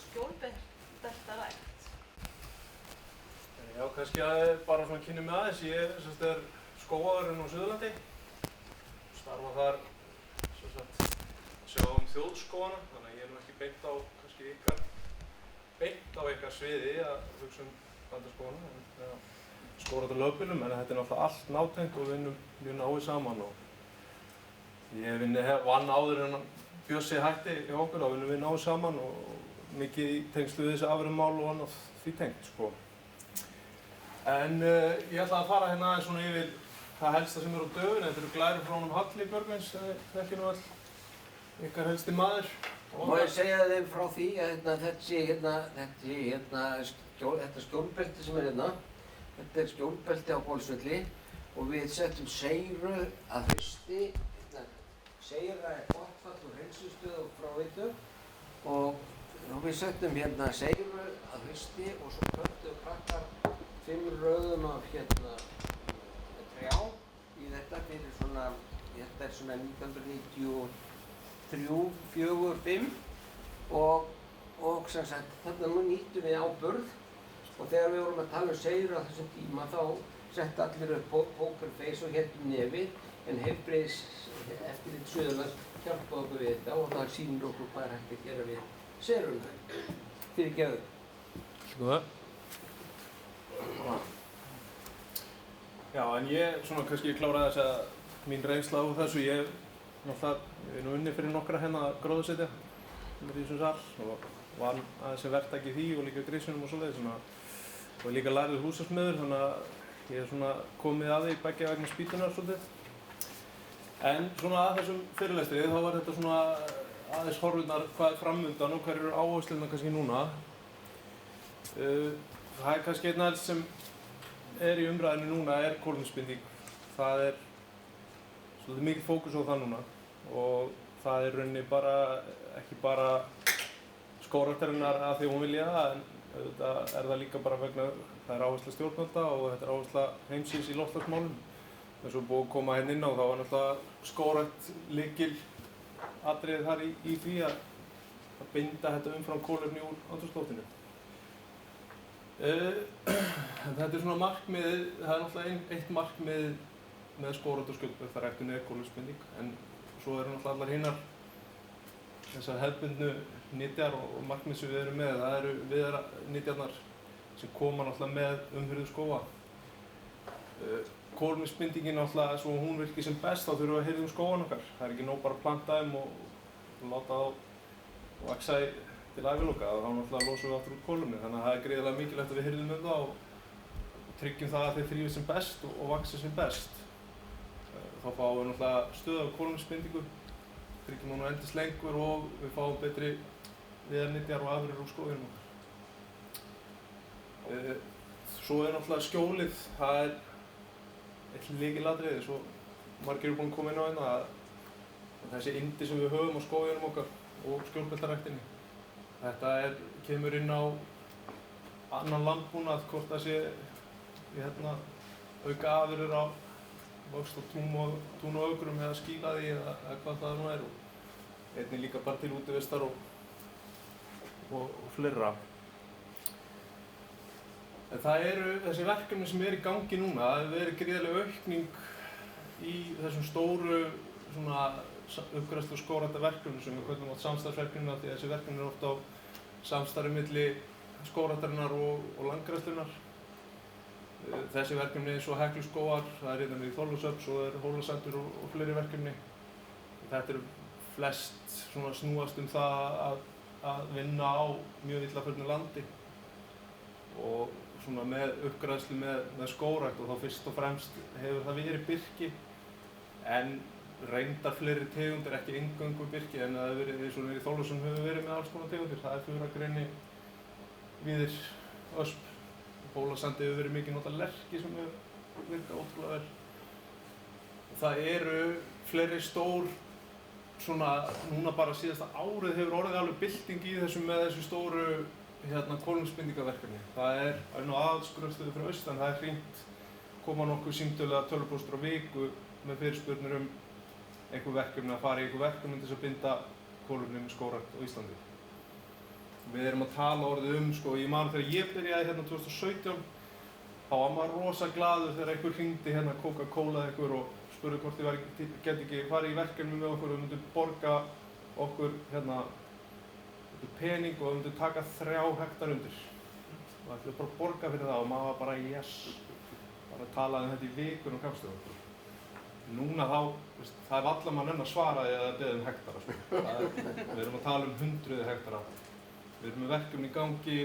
skjólbeltarækt? Já, kannski bara svona kynni mig aðeins. Ég er skógaðurinn á Suðurlandi. Starfa þar sjá þjóðskógana, þannig að ég nú ekki beint á ykkar sviði að hugsa bændaskógana. Skógrækt á lögbýlum, en þetta náttúrulega allt nátengt og við vinnum mjög náið saman. Ég vann áður en Bjössi hætti hjá okkur, þá vinnum við náið saman og mikið í tengslu við þessi afurðamál og annað því tengt, En ég ætla að fara hérna aðeins svona yfir það helsta sem á döfinni. Þetta eru glærur frá honum Halli Björgvins, þekki nú all ykkar helsti maður. Má ég segja þeim frá því að þetta skjólbelti sem hérna, þetta skjólbelti á Bólsvelli og við settum seyru að hausti. Seyra botnfall og hreinsunarstöð og fráveitu og við settum hérna seyru að hausti og svo pöntuðu krakkar 5 röðum af trjá í þetta fyrir svona 1993, 4, 5 og sem sagt þarna nú nýttum við áburð og þegar við vorum að tala seyru á þessum tíma þá settu allir upp pokerface og héttum nefið en heilbrigðiseftirlit Suðurlands hjálpaði okkur við þetta og það sýnir okkur hvað hægt að gera við seyruna. Fyrirgefðu. Já, en ég kannski kláraði þess að mín reynsla úr þessu. Ég er nú unni fyrir nokkra hérna að gróðursetja í þessum sal og vann aðeins sem verktaki í því og líka grísunum og svoleiðis og líka lærið húsasmiður, þannig að ég er komið að því beggja vegna spýtunar svolítið. En að þessum fyrirlestri þá var þetta aðeins horfurnar hvað framundan og hverju eru áherslurnar kannski núna. Það er kannski einn aðeins sem í umræðinu núna kolefnisbinding. Það er svolítið mikið fókus á það núna og það rauninni ekki bara skógræktarinnar að því hún vilja það, en auðvitað það líka bara vegna það áhersla stjórnvalda og þetta áhersla heimsins í loftslagsmálum. Eins og búið að koma hérna inn á, þá var náttúrulega skógrækt lykilatriðið þar í því að binda þetta umfram kolefni úr andrúmsloftinu. Þetta er markmiðið, það er náttúrulega eitt markmið með skógrækt og skjólbeltaræktun kolefnisbinding, en svo eru náttúrulega allar hinnar þessar hefðbundnu nytjar og markmið sem við erum með. Það eru viðarnytjarnar sem koma náttúrulega með umhirðu skóga. Kolefnisbindingin náttúrulega, svo hún virkir sem best, þá þurfum við að hirða skógan okkar. Það er ekki nóg bara að planta þeim og láta þá vaxa til æviloka, þá náttúrulega losum við aftur úr kolefni. Þannig að það er gríðarlega mikilvægt að við hirðum það og tryggjum það að þeir þrífist sem best og vaxi sem best. Þá fáum við náttúrulega stöðuga kolefnisbindingu, tryggjum hún endist lengur og við fáum betri viðarnytjar og afurðir úr skóginum okkar. Svo er náttúrulega skjólið, það er eitt lykilatriði, svo margir eru búin að koma inn á hérna, að þessi yndi sem við höfum á skóginum okkar og skjólbeltaræktinni. Þetta kemur inn á annan landbúnað, hvort það sé auka afurðir á vöxt á tún og ökrum eða skílaði eða hvað það nú er. Og einnig líka bara til útivistar og fleira. En það eru þessi verkefni sem í gangi núna. Það hefur verið gríðarleg aukning í þessum stóru uppgræðslu og skógræktarverkefnum sem við köllum átt samstarfsverkefni, því að þessi verkefni oft á samstarfi milli skógræktarinnar og landgræðslunnar. Þessi verkefni eins og Hekluskógar, það hérna í Þorlákshöfn, svo Hólasandur og fleiri verkefni. Þetta eru flest snúast það að vinna á mjög illa förnu landi og með uppgræðslu með skógrækt, og þá fyrst og fremst hefur það verið birki, en reyndar fleiri tegundir, ekki eingöngu birki, en það hefur verið, eins og í Þorlákshöfn hefur verið með alls konar tegundir. Það er furagreini, víðir, ösp. Hólasandi hefur verið mikið notað lerki sem hefur virkað ótrúlega vel. Það eru fleiri stór, núna bara síðasta árið hefur orðið alveg bylting í þessu með þessu stóru kolefnisbindingaverkefni. Það er nú aðskurðarstöðu fyrir austan, það er hringt, koma nokkuð símtölu eða tölvupóstur á viku með fyrirspurnir einhver verkefni, að fara í einhver verkefni til þess að binda kolefni með skógrækt á Íslandi. Við erum að tala orðið sko, ég man þegar ég byrjaði hérna 2017, þá var maður rosa glaður þegar einhver hringdi hérna Coca-Cola einhver og spurði hvort þið geti ekki farið í verkefni með okkur og myndu borga okkur hérna pening og myndu taka 3 hektar undir. Og það ætlaði bara að borga fyrir það og maður var bara yes, bara talaði þetta í vikur og kappstöðum. Núna þá, það er varla mann enn að svara eða beðið hektara sko. Við erum að tala um 100 hektara. Við erum með verkefni í gangi,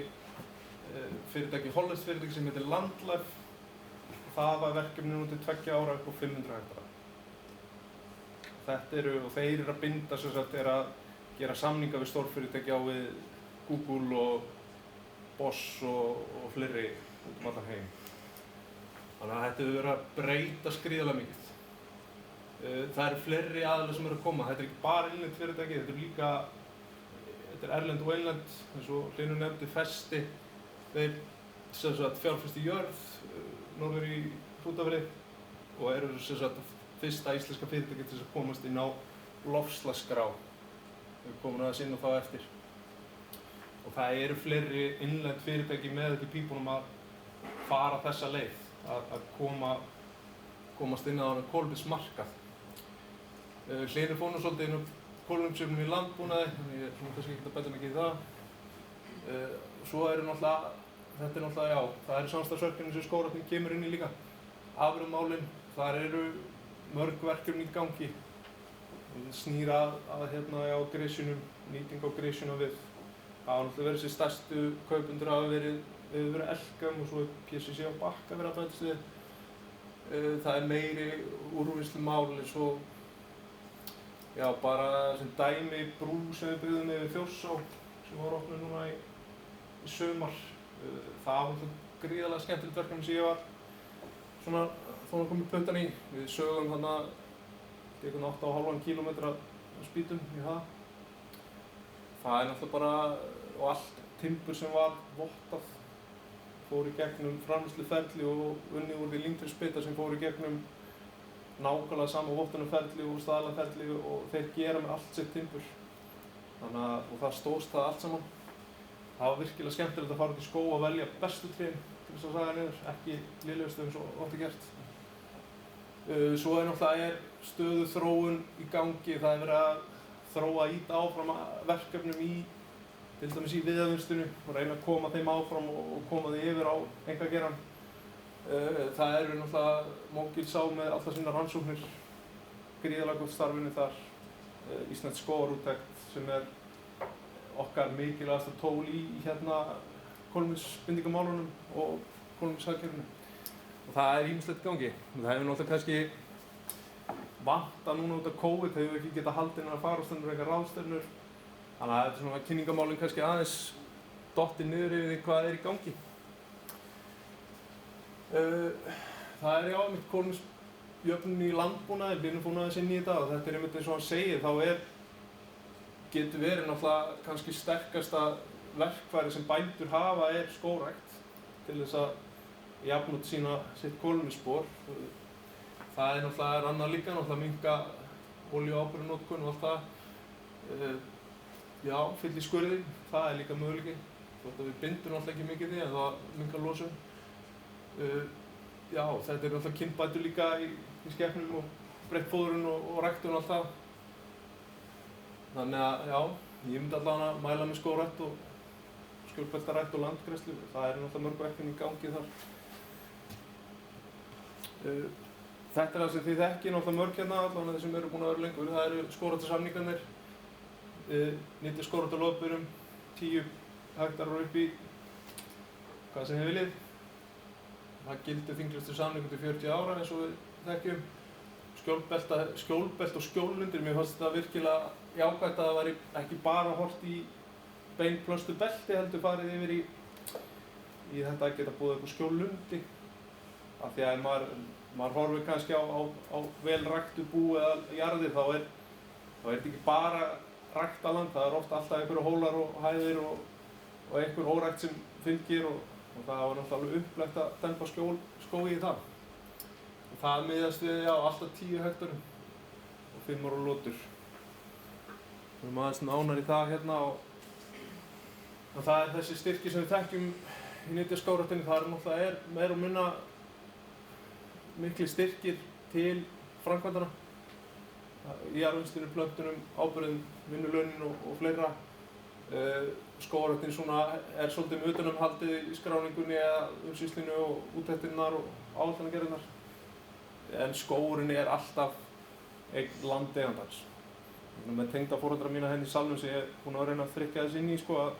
fyrirtæki, hollenskt fyrirtæki sem heitir Landlife. Það var verkefni nú til 2 ára upp á 500 hektara. Þetta og þeir eru að binda sem sagt, að gera samninga við stórfyrirtæki á við Google og Bosch og fleiri út allan heim. Þannig að þetta hefur verið að breyta gríðarlega mikið. Það eru fleiri aðilar sem eru að koma. Þetta ekki bara innlend fyrirtæki, þetta erlend og innlend, eins og Hlynur nefndi Festi. Þeir sem sagt fjárfesti í jörð norður í Hrútafirði og eru sem sagt fyrsta íslenska fyrirtæki til að komast inn á loftslagsskrá. Við komum aðeins inn á þá eftir. Og það eru fleiri innlend fyrirtæki með þetta í pípunum að fara þessa leið, að komast inn á þennan kolefnismarkað. Hlynur fór nú svolítið inn á kolefnisumsöfnun í landbúnaði, þannig ég er kannski ekki að bæta mikið í það. Svo eru náttúrulega, þetta er náttúrulega, já, það eru samstarfsverkefni sem Skógræktin kemur inn í líka. Afurðamálin, þar eru mörg verkefni í gangi. Snýr að hérna á grisjunum, nýting á grisjuna við. Það hafa náttúrulega verið þessi stærstu kaupendur hafa verið Elkem og svo PCC á Bakka verið að bætast við. Það er meiri úrvinnslumál eins og já, bara sem dæmi brú sem við byggðum yfir Þjórsá sem var opnuð núna í sumar. Það var gríðarlega skemmtilegt verkefni sem ég var svona þó að koma í puttan í. Við sögum þarna einhvern 8,5 kílómetra spýtum í það. Það er náttúrulega bara og allt timbur sem var vottað fór í gegnum framleiðsluferli og unnið úr því límtrisbita sem fór í gegnum nákvæmlega sama vottunarferli og staðlaferli og þeir gera með allt sitt timbur. Og það stóðst það allt saman. Það var virkilega skemmtilegt að fara út í skóg og velja bestu trén til þess að saga niður, ekki lélegustu eins og oft er gert. Svo er náttúrulega stöðu þróun í gangi, það er verið að þróa íta áfram verkefnum til dæmis í viðavinnslunni og reyna að koma þeim áfram og koma því yfir á einkageirann. Það eru náttúrulega Mógil sá með allar sínar rannsóknir, gríðarlega gott starfinu þar. Íslensk skógarúttekt sem er okkar mikilvægasta tól í hérna kolefnisbindingamálunum og kolefnishagkerfinu. Og það er ýmislegt í gangi. Það hefur náttúrulega kannski vantað núna út af COVID, hefur ekki getað haldið að farastefnur eitthvað ráðstefnur. Þannig að þetta er svona kynningamálin kannski aðeins dottið niður yfir því hvað er í gangi. Það er já, mitt kolefnisjöfnun í landbúnaði, Hlynur fór aðeins inn í þetta og þetta er einmitt eins og hann segir, þá getur verið náttúrulega kannski sterkasta verkfæri sem bændur hafa skógrækt til þess að jafna út sitt kolefnisspor. Það er náttúrulega annað líka, náttúrulega minnka olíuáburðarnotkun og allt það. Já, fyll í skurði, það er líka möguleiki. Þótt að við bindum náttúrulega ekki mikið því en það minnka losun. Já, þetta er náttúrulega kynbætur líka í skepnum og brekkfóðrun og ræktun og allt það. Þannig að, já, ég myndi allavega að mæla með skógrækt og skjólbeltarækt og landgræðslu. Það er náttúrulega mörg verkefni í gangi þar. Þetta er það sem þið þekkið náttúrulega mörg hérna, allavega þeir sem eru búin að vera lengur. Það eru skógræktarsamningarnir, 90 skógræktarlóðbýrum, 10 hektarar upp í hvað sem þið viljið. Það gildir þinglýstur samningur til 40 ára eins og við þekkjum. Skjólbelt og skjólundir, mér fannst þetta virkilega jákvætt að það væri ekki bara horft í beinplöstu belti heldur farið yfir í þetta að geta búið eitthvað skjólundi. Af því að maður horfir kannski á vel ræktu bú eða jarðir þá er þetta ekki bara ræktaland, það er ofta alltaf einhverju hólar og hæðir og einhver órækt sem fylgir og það var náttúrulega upplegt að dempa skógi í það. Og það miðast við alltaf 10 hektarum og 5 ára lotur. Við erum aðeins nánar í það hérna Og það þessi styrki sem við þekkjum í nytjaskógræktinni, það náttúrulega meira og minna miklir styrkir til framkvæmdana. Í jarðvinnslunni, plöntunum, áburðum, vinnulaunin og fleira. Skógræktin svolítið með utanumhaldið í skráningunni eða umsýslunni og úttektirnar og áætlanagerðirnar. En skógurinn alltaf eign landeigandans. Með tengdaforeldra mína í salnum sem ég búinn að reyna að þrykkja þess inn í, að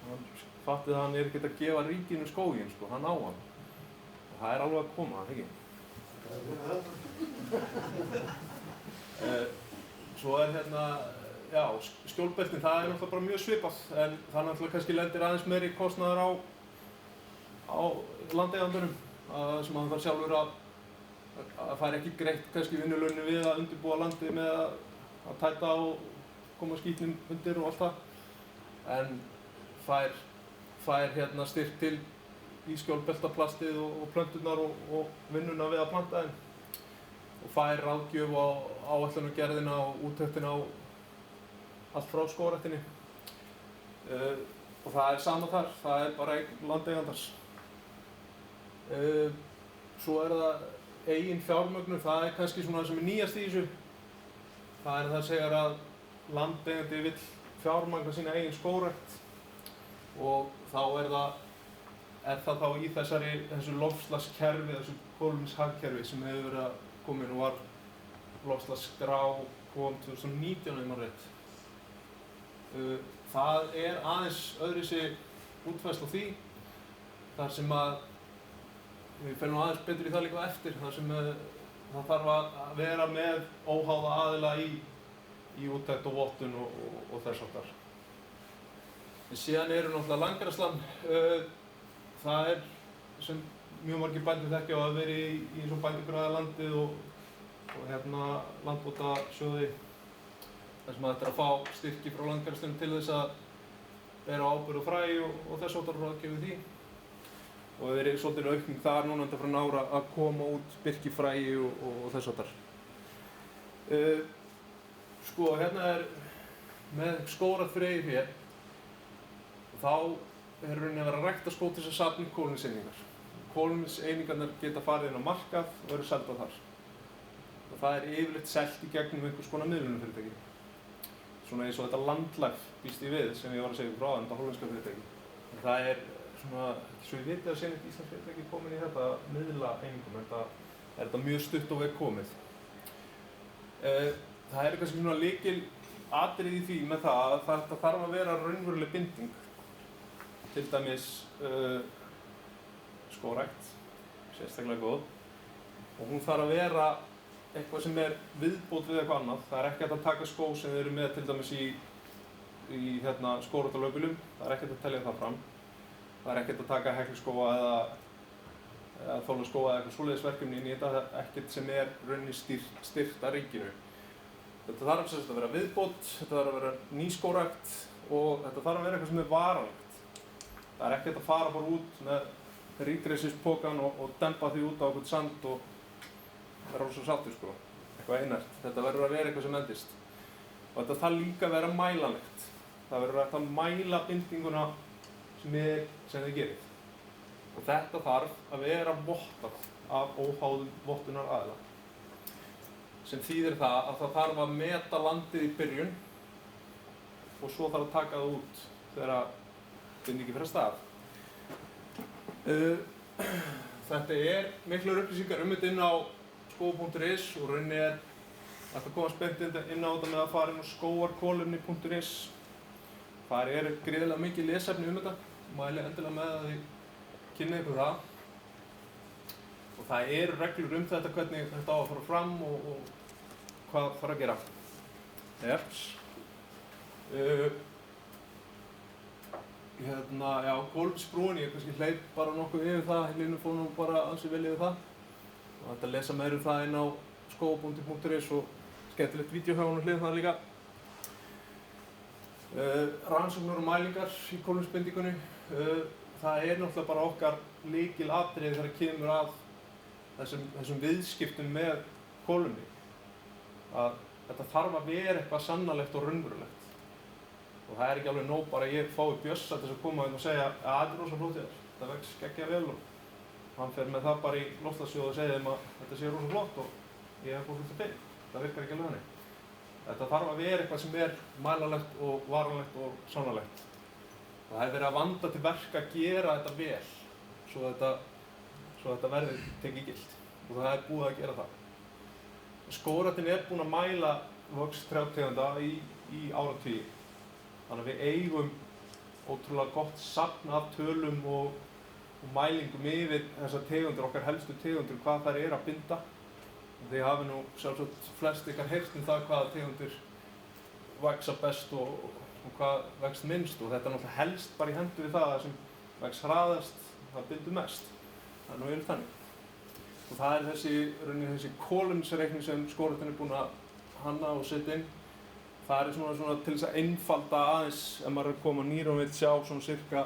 hann fattið að hann ekkert að gefa ríkinu skóginn, hann á hann. Og það alveg að koma, ekki? Svo skjólbeltin, það náttúrulega bara mjög svipað, en það náttúrulega kannski lendir aðeins meiri kostnaður á landeigandunum, sem hann þarf sjálfur að fær ekki greitt kannski vinnulaunin við að undirbúa landið með að tæta og koma skítnum undir og allt það, en fær styrk til í skjólbeltaplastið og plönturnar og vinnuna við að planta þeim og fær ráðgjöf á áætlanagerðina og úttektina og allt frá skógræktinni. Og það sama þar, það bara eign landeigandans. Svo það eigin fjármögnun, það kannski svona sem nýjast í þessu. Það það segir að landeigandi vill fjármagna sína eigin skógrækt og þá það þá í þessu loftslagskerfi, þessu kolefnishagkerfi sem hefur verið að koma inn og var loftslagsskrá kom 2019 ef maður rétt. Það aðeins öðruvísi útfærsla á því, þar sem við ferum aðeins betur í það líka eftir, þar sem það þarf að vera með óháða aðila í úttekt og vottun og þess háttar. En síðan náttúrulega landgræðslan, það sem mjög margir bændur þekkja á að vera í eins og bændugræðalandið og landbótasjóði, þar sem þetta að fá styrki frá landgræðslunni til þess að bera áburð og fræ og þess háttar ráðgjöf því. Og það verið svolítið aukning þar núna undanfarna ára að koma út birkifræi og þess háttar. Með skógrækt fyrir eigið fé, þá rauninni að vera að rækta skóg til þess að safna kolefniseiningar. Kolefniseiningarnar geta farið inn á markað og eru seldar þar. Og það yfirleitt selt í gegnum einhvers konar miðlunarfyrirtæki. Svona eins og þetta Landlife býst ég við sem ég var að segja frá þetta hollenska fyrirtæki. En það svo ég viti að sé ekki Íslands fyrirtæki komin í þetta miðla einingum, þetta mjög stutt og vel komið. Það kannski svona lykilatriði í því með það að þetta þarf að vera raunveruleg binding. Til dæmis skógrækt, sérstaklega góð. Og hún þarf að vera eitthvað sem viðbót við eitthvað annað. Það ekki hægt að taka skó sem þið eru með til dæmis í skógræktarlöpulum, það ekki hægt að telja það fram. Það ekki hægt að taka hekluskóga eða þólaskóga eða eitthvað svoleiðisverkefni inn í þetta, ekkert sem rauninni styrkt að ríkinu. Þetta þarf að vera viðbót, þetta þarf að vera nýskógrækt og þetta þarf að vera eitthvað sem varanlegt. Það ekki hægt að fara bara út með ríkreisispokann og dempa því út á eitthvað sand og vera rosa sáttur, eitthvað einhvert. Þetta verður að vera eitthvað sem endist. Og þetta þarf líka að vera mælanlegt. Það verður hægt að mæla bindinguna sem þið gerið. Og þetta þarf að vera vottað af óháðum vottunaraðila. Sem þýðir það að það þarf að meta landið í byrjun og svo þarf að taka það út þegar bindingin fer af stað. Þetta miklar upplýsingar þetta inn á skóg.is og rauninni hægt að koma spennt inn á þetta með að fara inn á skógarkolefni.is. Þar gríðarlega mikið lesefni þetta. Mæli endilega með að þið kynnið ykkur það. Og það reglur þetta hvernig þetta á að fara fram og hvað þarf að gera. Kolefnisbrúin, ég kannski hleyp bara nokkuð yfir það, Helínu fór nú bara ansi vel yfir það. Og þetta að lesa meira það inn á skóga.is og skemmtilegt vídeó hjá honum hlið það líka. Rannsóknir og mælingar í kolefnisbindingunni. Það náttúrulega bara okkar lykilatriði þegar kemur að þessum viðskiptum með kolefni. Að þetta þarf að vera eitthvað sannarlegt og raunverulegt. Og það ekki alveg nóg bara að ég fái Bjössa til að koma inn og segja að þetta rosa flott hjá þér, þetta vex geggja vel og hann fer með það bara í loftslagssjóð og segir þeim að þetta sé rosa flott og ég hef búið fullt af pening. Það virkar ekki alveg þannig. Þetta þarf að vera eitthvað sem mælanlegt og varanlegt og sannanlegt. Og það verið að vanda til verka að gera þetta vel svo þetta verði tekið gilt. Og það búið að gera það. Skógræktin búin að mæla vöxt trjátegunda í áratugi. Þannig að við eigum ótrúlega gott safn af tölum og mælingum yfir þessar tegundir, okkar helstu tegundir, hvað þær að binda. Þið hafi nú sjálfsagt flest ykkar heyrt það hvaða tegundir vaxa best og hvað vex minnst og þetta náttúrulega helst bara í hendur við það sem vex hraðast, það bindur mest. Það nú þannig. Og það þessi kolefnisreikning sem Skógræktin búin að hanna og setja inn. Það svona til þess að einfalda aðeins ef maður koma nýr og vill sjá svona cirka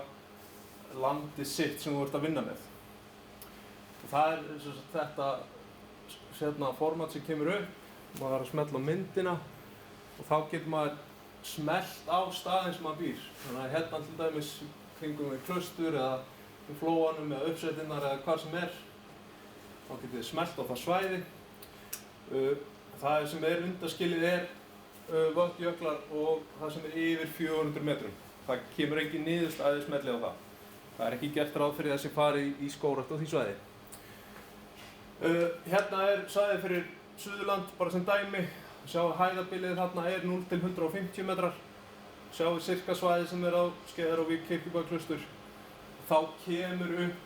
landið sitt sem þú ert að vinna með. Og það þetta format sem kemur upp, maður þarf að smella á myndina og þá getur maður smellt á staðinn sem maður býr. Þannig að hérna til dæmis kringum við klaustur eða í flóanum eða uppsveitinnar eða hvað sem þá getið þið smellt á það svæði. Það sem undanskilið vötnjöklar og það sem yfir 400 metrum. Það kemur ekki niðurstaðið smellið á það. Það ekki gert ráð fyrir þessi fari í skógrækt á því svæði. Hérna svæði fyrir Suðurland, bara sem dæmi. Sjáu hæðabilið þarna 0 til 150 metrar. Sjáu cirka svæði sem á Skeiðarávík, Kirkjubæjarklaustur. Þá kemur upp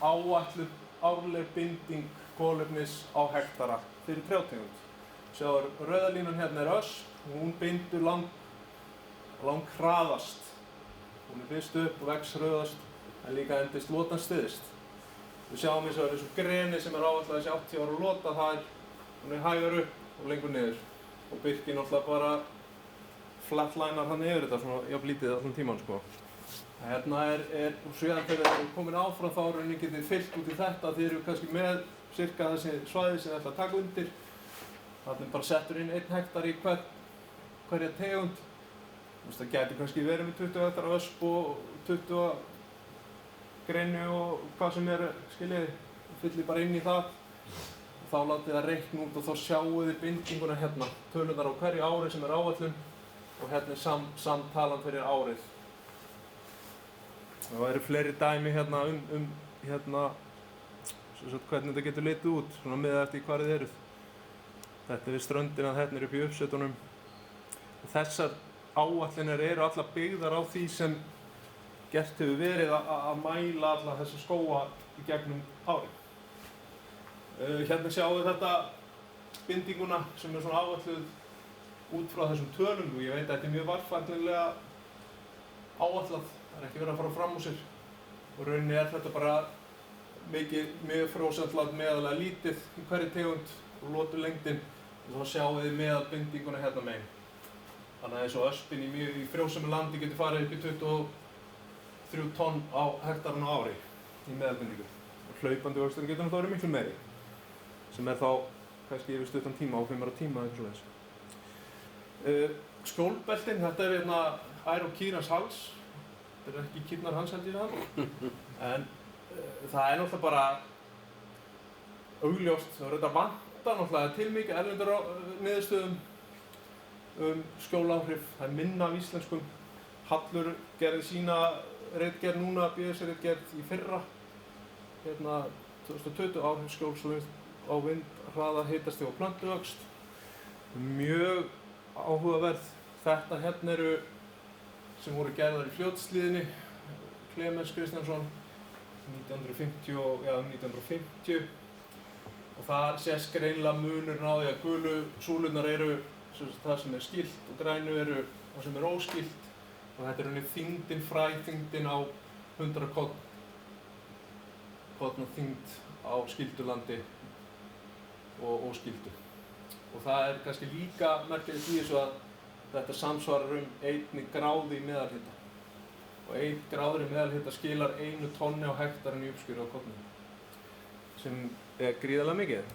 áætluð árleg binding kolefnis á hektara fyrir trjátegund. Sjáu rauða línan hérna ösp og hún bindur langhraðast. Hún fyrst upp og vex rauðast en líka endist lotan styðst. Við sjáum eins og þessu greni sem áætlað þessi 80 ára lota, hún hægar upp og lengur niður. Og birkinn náttúrulega bara flatlinar hann yfir þetta svona jafn lítið allan tímann sko. Hérna og síðan þegar þið komin áfram þá getið þið fyllt út í þetta, þið eru kannski með cirka þessi svæði sem þið ætla að taka undir. Þarna bara settur inn 1 hektar í hverja tegund. Það gæti kannski verið með 20 hektar ösp og 20 greni og hvað sem skiljið, fyllir bara inn í það. Og þá látið það reikna út og þá sjáu þið bindinguna hérna, tölunar á hverju ári sem áætlun og hérna samtalan fyrir árið. Það eru fleiri dæmi hérna hérna hvernig þetta getur litið út, svona miðað eftir hvar þið eruð. Þetta við ströndina, hérna upp í uppsveitunum. Og þessar áætlanir allar byggðar á því sem gert hefur verið að mæla alla þessa skóga í gegnum árið. Hérna sjáum við þetta bindinguna sem svona áætluð út frá þessum tölum og ég veit að þetta mjög varfærnilega áætlað. Það ekki verið að fara fram úr sér. Og rauninni þetta bara mjög prósentlag meðalega lítið í hverju tegund og lotulengdin og þá sjáum við meðalbindinguna hérna megin. Þannig að eins og öspin í frjósömu landi getur farið upp í 23 tonn á hektarinn á ári í meðalbindingu. Og hlaupandi vöxturinn getur náttúrulega verið miklu meiri, sem þá kannski yfir stuttan tíma á 5 ára tíma eða eitthvað svoleiðis. Skjólbeltin, þetta hérna ær og kýrans hals. Þetta ekki kýrnar hans held ég það. En það náttúrulega bara augljóst, það þetta vantar náttúrulega til mikið erlendar niðurstöðum skjóláhrif. Það minna af íslenskum. Hallur gerði sína ritgerð núna, BS-ritgerð í fyrra. Hérna 2020 áhrif skjóls á vind, hraða, hitastig og plöntuvöxt. Mjög áhugaverð. Þetta hérna sem voru gerðar í Fljótshlíðinni, Klemens Kristjánsson 1950 og það sést greinilega munurinn á því að gulu súlurnar það sem skylt og grænu það sem óskylt og þetta þyngdin, fræþyngdin á 100 kollna þyngd á skyldu og óskyldu. Og það kannski líka merkilegt í þessu að þetta samsvarar 1 gráði í meðalhita. Og 1 gráður í meðalhita skilar 1 tonni á hektarinn í uppskurði á kollnum. Sem gríðarlega mikið.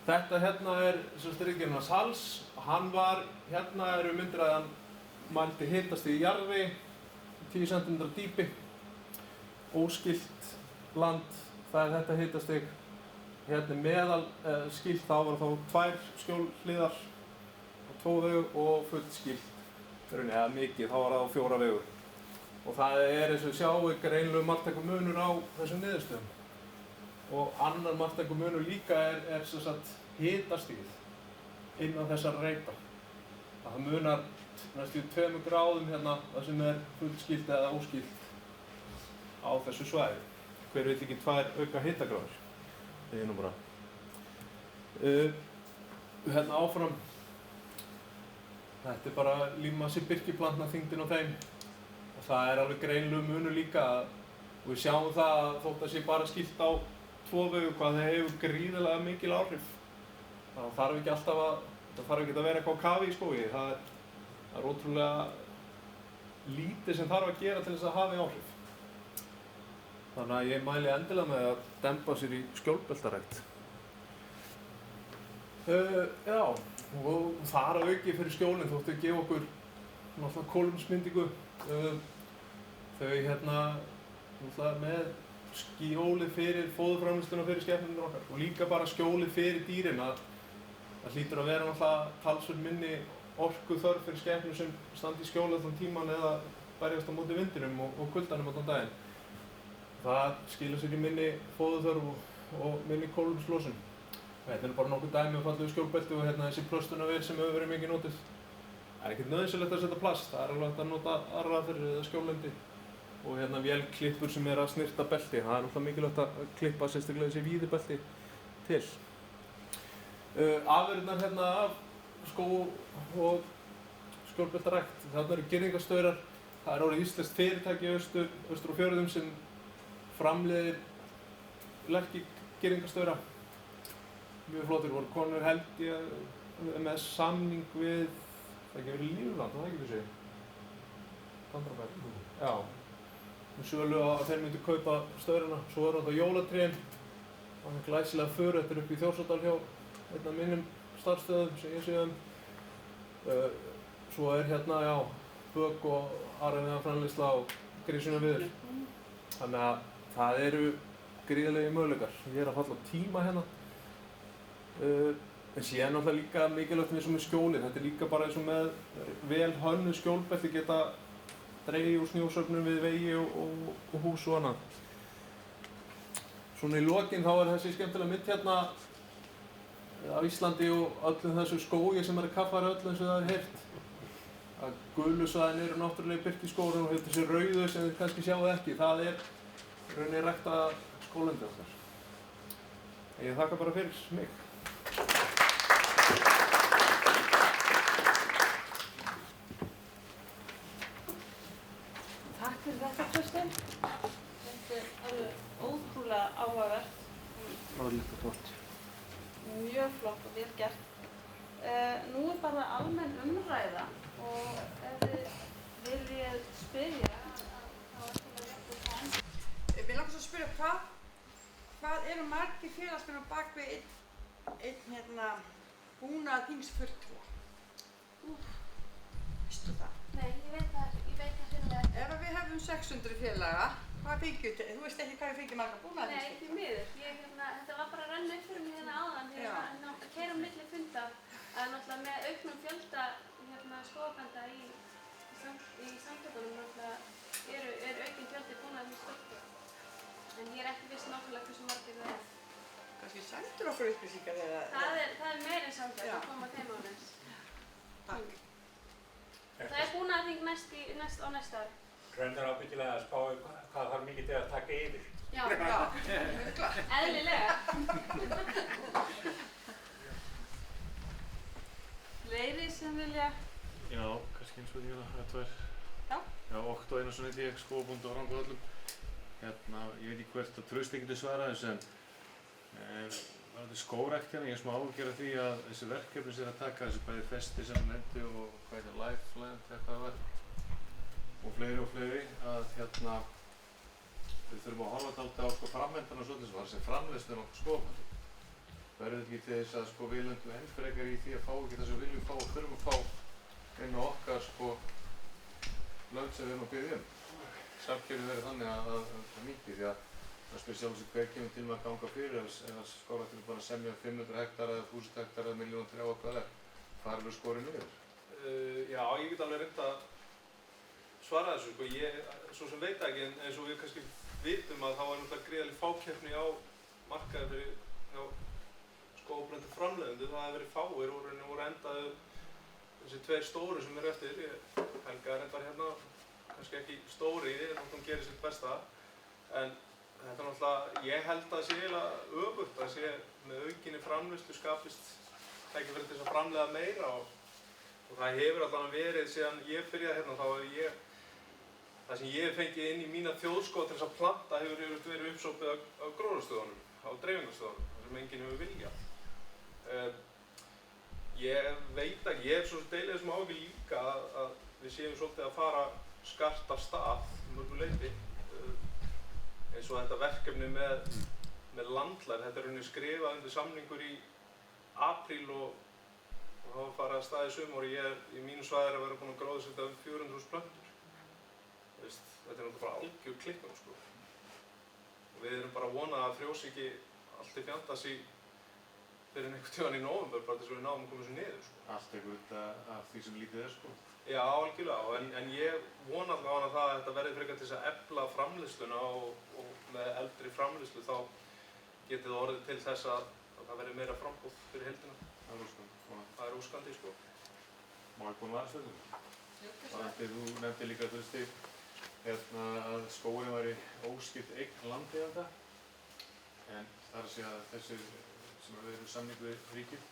Þetta hérna ritgerðin hans Hals. Hann var, hérna myndir að hann mældi hitastig í jarðvegi, 10 cm dýpi, óskilt land, það er þetta hitastig. Hérna meðal skilt þá var þá 2 skjólhliðar á 2 vegu og fullt skilt, eða mikið, þá var það á 4 vegu. Og það er eins og við sjáum greinlegur marktækur munur á þessum niðurstöðum. Og annar marktækur munur líka er sem sagt hitastigið innan þessara reita. Það munar næstum 2 gráðum hérna það sem er fullt skilt eða óskilt á þessu svæði. Hver vill ekki 2 auka hitagráður? Það er nú bara. Hérna áfram. Þetta er bara lífmassi birkiplantna, þyngdin á þeim. Og það er alveg greinlegur munur líka og við sjáum það að þótt að sé bara skilt á 2 vegu hvað það hefur gríðarlega mikil áhrif. Það þarf ekki alltaf að vera eitthvað á kafi í skógi. Það er ótrúlega lítið sem þarf að gera til þess að hafa áhrif. Þannig að ég mæli endilega með að dempa sér í skjólbeltarækt. Já, og þar að auki fyrir skjólinn þóttu að gefa okkur náttúrulega kolumnsmyndingu. Þau hérna náttúrulega með skjólið fyrir fóðurframleiðsluna fyrir skepnurnar okkar og líka bara skjólið fyrir dýrin að það hlýtur að vera náttúrulega talsvert minni orku þörf fyrir skepnur sem standi í skjóli allan tíman eða berjast á móti vindinum og kuldanum allan daginn. Það skilur sér í minni fóðurþörf og minni kolumnslosun. Þetta er bara nokkuð dæmi um fallegu skjólbelti og hérna þessi plöstunarvél sem hefur verið mikið notuð. Það er ekkert nauðsynlegt að setja plast, það er alveg hægt að nota aðraðferðir eða skjóllendi. Og hérna vélklippur sem er að snyrta belti, það er náttúrulega mikilvægt að klippa sérstaklega þessi víði belti til. Afurðirnar hérna af skó og skjólbeltarækt, þarna eru girðingarstaurar. Það er orðið íslenskt fyrirtæki austur á fjörðum sem framleiðir lerkigirðingarstaura. Mjög flottir voru konur held ég með samning við, það ekki verið Lífland, það ekki við segja? Tandraberg. Já. Með sölu að þeir myndu kaupa staurana. Svo eru það jólatrén. Það er glæsilega för, þetta er upp í Þjórsárdal hjá einn af mínum starfsstöðum sem ég sé Svo er hérna, já, bök og arðinnframleiðsla og grísunaviður. Þannig að það eru gríðarlegir möguleikar. Ég er að falla á tíma hérna. En síðan náttúrulega líka mikilvægt eins og með skjólið. Þetta er líka bara eins og með vel hönnuð skjólbelti geta dregið úr snjósöfnum við vegi og hús og annað. Svona í lokin þá er þessi skemmtilega mynd hérna á Íslandi og öllum þessu skógi sem er kaffari öll eins og það er heyrt. Að gulusvæðin eru náttúrulega birkiskógur og þessi rauðu sem þið kannski sjáu ekki, það er rauninni rækta skólendi okkar. Ég þakka bara fyrir mig. Takk fyrir þetta, Kristinn. Þetta er alveg ótrúlega áhugavert. Fráleitt og flott. Mjög flott og vel gert. Nú er bara almenn umræða og ef þið viljið spyrja, þá er það rétt að Mig langar svo að spyrja hvað eru margir félagsmenn á bak við einn búnaðarþingsfulltrúa? Veistu það? Nei, ég veit það fyrir mig. Ef við hefum 600 félaga, hvað fengjum við? Þú veist ekki hvað við fengjum marga Nei, búnaðarþingsfulltrúa? því miður. Þetta var bara að renna upp fyrir mig hérna áðan þegar ég var að keyra á milli funda að náttúrulega með auknum fjölda skógarbænda í samtökunum náttúrulega er aukinn fjöldi búnaðarþingsfulltrúa. En ég er ekki viss náttúrulega hversu margir það er. Kannski sendur okkur upplýsingar eða? Það er meira en samtök að koma þeim á næst. Takk. Það er búnaðarþing næst á næsta ári. Raunar ábyggilega að spá hvað þarf mikið til að taka yfir. Já, Örugglega. eðlilega. Fleiri sem vilja. Já, kannski eins og því að það er. Já. Já, okt og einu svona heiti ég skógabóndi á Rangárvöllum. Hérna, ég veit ekki hvert að Trausti getur svarað þessu en varðandi skógrækt hérna, ég er smá áhyggjur af því að þessi verkefni sem er að taka, þessi bæði festi sem nefndi og hvað heitir Lifeline, þetta var og fleiri, að hérna við þurfum að horfa dálítið á framvendan og svolítið sem var sem framleiðslu nokkuð skógabóndi. Verður þetta ekki til þess að við lendum enn frekar í því að fá ekki það sem við viljum fá og þurfum að fá inn á okkar lönd sem við erum að byggja samkeppnin verið þannig að minnki því að það spyr sjálf sig hver kemur til með að ganga fyrir ef skógræktin er bara að semja 500 hektara eða 1000 hektara eða 1.000.000 trjá og hvað hvar eru skorið niður? Já, ég get alveg reynt að svara þessu, sko. Ég svo sem veit ekki, en eins og við kannski vitum að það var náttúrulega gríðarleg fákeppni á markaði fyrir skógblöndu framleiðendur. Það hefði verið fáir og voru endaðu þessi tveir stóru sem eru eftir. Helga er reyndar hérna, kannski ekki stóri, hún gerir sitt besta. En þetta er náttúrulega, ég held að það sé eiginlega öfugt, að sé með aukinni framleiðslu skapist tækifæri til þess að framleiða meira og það hefur allan verið síðan ég byrjaði hérna, þá hefur það sem ég hef fengið inn í mína þjóðskoða til þess að planta hefur verið uppsópið á gróðrarstöðunum, á dreifingarstöðunum, þar sem enginn hefur viljað. Ég veit ekki, ég hef svo deilið þessum áhyggjum líka að við séum svolítið að fara skart af stað mörgu leyti. Eins og þetta verkefni með landlæg, þetta er rauninni skrifað undir samningur í apríl og það var farið að stað í sumar og ég í mínu svæði að vera búinn að gróðursetja 400.000 plöntur. Þetta er náttúrulega bara algjör klikkun, sko. Og við erum bara að vona að frjósi ekki allt til fjandans fyrir einhvern tímann í nóvember, bara þess að við náum að koma þessu niður, sko. Allt einhvern af því sem lítið er, sko. Já, algjörlega, en ég vona allavega að þetta verði frekar til þess að efla framleiðsluna og með eldri framleiðslu þá geti það orðið til þess að það verði meira frambúð fyrir heildina. Það er óskandi, sko. Má ég koma að spennum? Þú nefndi líka að að skógurinn væri óskipt eign landeiganda en það er að segja að þessir sem eru samning við ríkið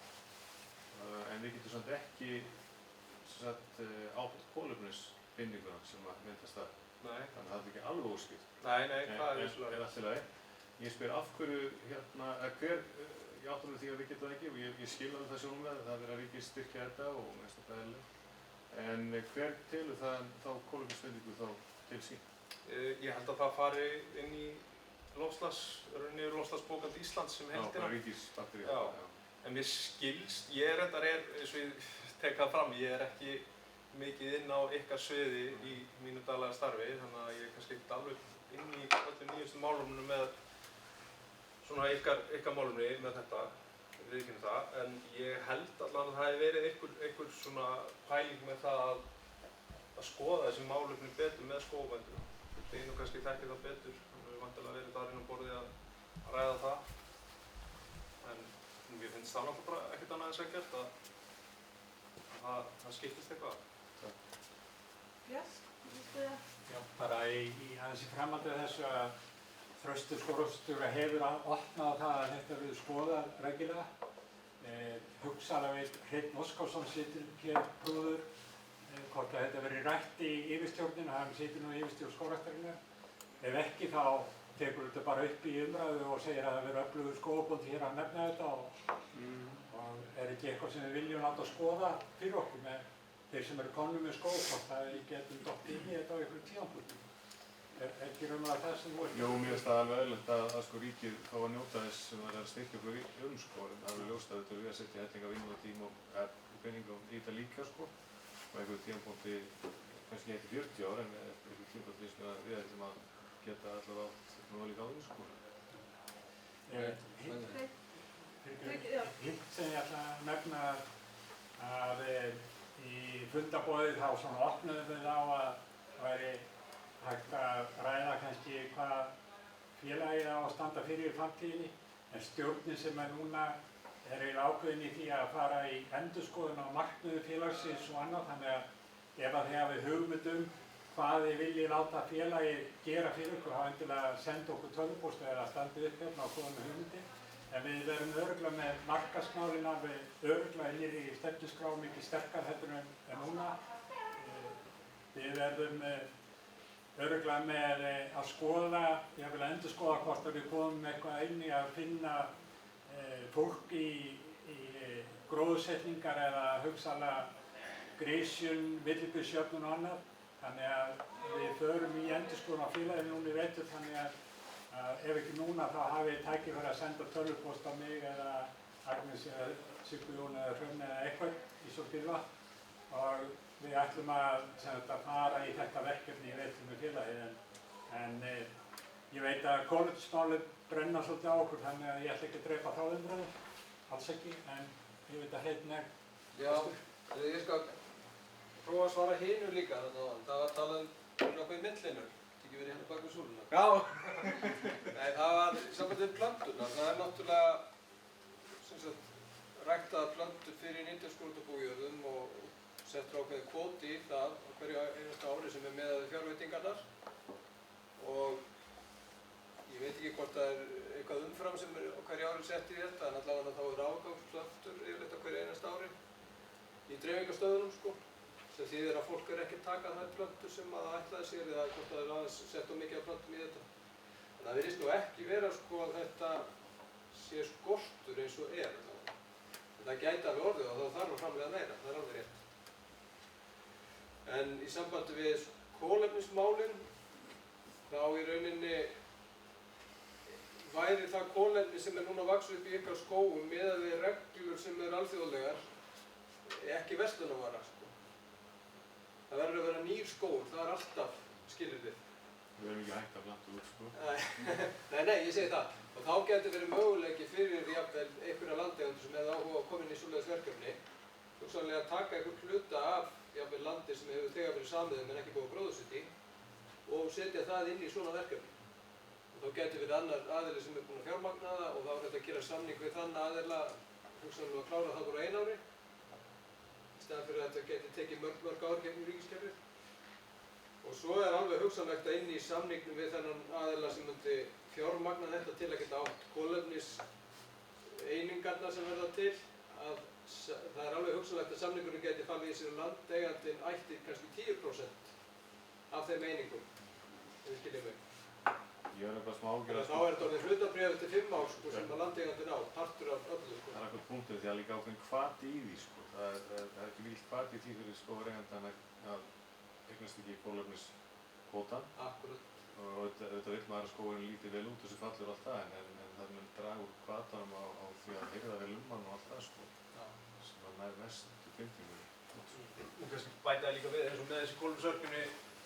en við getum samt ekki átt kolefnisbindinguna sem að myndast það. Nei. Þannig að það er ekki alveg óskipt. Nei, það er vissulega. En allt í lagi. Ég spyr af hverju ég áttur með því að við getum það ekki og ég skil alveg það sjónum það er að ríkið styrkja þetta og mest að bæðilega. En hver telur það þá kolefnisbindingu þá til sín? Ég held að það fari inn í loftslagsbókald Íslands sem heildina. Já, bara ríkisbatterið. Já. En mér skilst, ég reyndar eins og ég tek það fram, ég er ekki mikið inn á ykkar sviði í mínu daglega starfi, þannig að ég er kannski ekkert alveg inn í öllum nýjustu málumnum með svona ykkar málumni með þetta, við viðurkennum það, en ég held allan að það hefði verið einhver svona pæling með það að skoða þessi málumni betur með skógarbændum. Þið nú kannski þekkið það betur, þannig að við vantilega verið þar inn á borði að ræða það. En mér finnst það náttúrulega bara ekkert annað en sækjart að það skiptist eitthvað. Yes. Já, bara aðeins í framhaldi af þessu að Þröstur skógræktarstjóri hefur opnað á það að þetta verður skoðað rækilega. Hugsanlega veit Hreinn Óskarsson situr hér brúður hvort að þetta verði rætt í yfirstjórnina, hann situr nú í yfirstjórn skógræktarinnar. Ef ekki þá tekur þetta bara upp í umræðu og segir að það verður öflugur skógarbóndi hér að nefna þetta og er ekki eitthvað sem við viljum láta skoða fyrir okkur með þeir sem eru komnir með skóg hvort að við getum dottið inn í þetta á einhverjum tímapunkti. Er ekki raunverulega það sem þú ert? Jú, mér finnst það alveg eðlilegt að sko ríkið fá að njóta þess sem það er að styrkja okkur í sko, en það er alveg ljóst að þetta er við að setja hellinga vinnutíma og peningum í þetta líka sko og einhverjum tímapunkti, kannski ekki 40 ár en einhverjum tímapunkti sem við ætlum að geta allavega átt nú líka á því sko. Hitt sem ég ætla að nefna að í fundarboðið þá svona opnuðum við á að það væri hægt að ræða kannski hvað félagið á að standa fyrir í framtíðinni en stjórnin sem er núna er eiginlega ákveðin í því að fara í endurskoðun á markmiðum félagsins og annað þannig að ef að þið hafið hugmynd hvað þið viljið láta félagið gera fyrir ykkur þá endilega senda okkur tölvupóst eða standið upp hérna og koma með hugmyndir en við verðum örugglega með markaðsmálin alveg örugglega innir í stefnuskrá mikið sterkar heldur en núna. Við verðum örugglega með að skoða, ég vil endurskoða hvort að við komum eitthvað inn í að finna fólk í gróðursetningar eða hugsanlega grísjun, villibysjöfnun og annað. Þannig að við förum í endurskoðun á félaginu núna í vetur þannig að ef ekki núna þá hafið tækifæri að senda tölvupóst á mig eða Agnes eða Sigurjón eða Hrönn eða eitthvað í svo byrða og við ætlum að fara í þetta verkefni í vetur með félagið en ég veit að kolefnismálið brenna svolítið á okkur þannig að ég ætla ekki að drepa þá umræðu, alls ekki, en ég veit að Hreinn er Já, ég skal prófa að svara hinu líka þannig að það var talað um nokkuð í myndlinur, ekki verið hérna bak við súluna. Já! Nei, það var í sambandi við plöntunar, það er náttúrulega ræktað plöntur fyrir nytjaskógræktarbújörðum og settur ákveðið kvóti í það á hverju einasta ári sem er miðað við fjárveitingarnar og ég veit ekki hvort það er eitthvað umfram sem er á hverju ári sett í þetta en allavega þá er afgangsplöntur yfirleitt á hverju einasta ári í dreifingarstöðunum sko sem þýðir að fólk er ekki að taka þær plöntur sem það ætlaði sér eða hvort það er aðeins sett mikið af plöntum í þetta. En það virðist nú ekki vera sko að þetta sé skortur eins og er. Það gæti alveg orðið og þá þarf að framleiða meira, það er alveg rétt. En í sambandi við kolefnismálin þá í rauninni væri það kolefni sem er núna að vaxa upp í ykkar skógum miðað við reglur sem eru alþjóðlegar ekki verslunarvara sko. Það verður að vera nýr skógur, það er alltaf skilyrðið. Við erum ekki hægt að planta út sko. Nei, ég segi það. Og þá getur verið möguleiki fyrir jafnvel einhverja landeigendur sem hefur áhuga að koma inn í svoleiðis verkefni hugsanlega að taka einhver hluta af jafnvel landi sem hefur þegar verið samið en ekki búið að gróðursetja í og setja það inn í svona verkefni. Og þá getur verið annar aðili sem er búinn að fjármagna það og þá er þetta að gera samning við þann aðila hugsanlega að klára það bara einu ári í staðan fyrir að þetta geti tekið mörg ár gegnum ríkiskerfið. Og svo er alveg hugsanlegt að inn í samningnum við þennan aðila sem myndi fjármagna þetta til að geta átt kolefnis einingarnar sem verða til að það er alveg hugsanlegt að samningurinn geti fallið í sér landeigandinn ætti kannski 10% af þeim einingum, ef þið skiljið mig. Ég er eitthvað smá ágjörð að þá er þetta orðið hlutabréf eftir 5 ár sko, sem að landeigandinn á, partur af öllu sko. Það er eitthvað punktur því að líka ákveðin hvati í því sko. Það er ekki vilt hvati í því fyrir skógareigandann að eignast ekki kolefniskvótann. Akkurat. Og auðvitað vill maður að skógurinn líti vel út þessu fallur og allt það en það mun draga úr hvatanum á því að heyrða vel mann og allt það sko. Já. Sem að nær vestu bindingunni. Og kannski bæta það líka við eins og með þessi kolefnisörkunni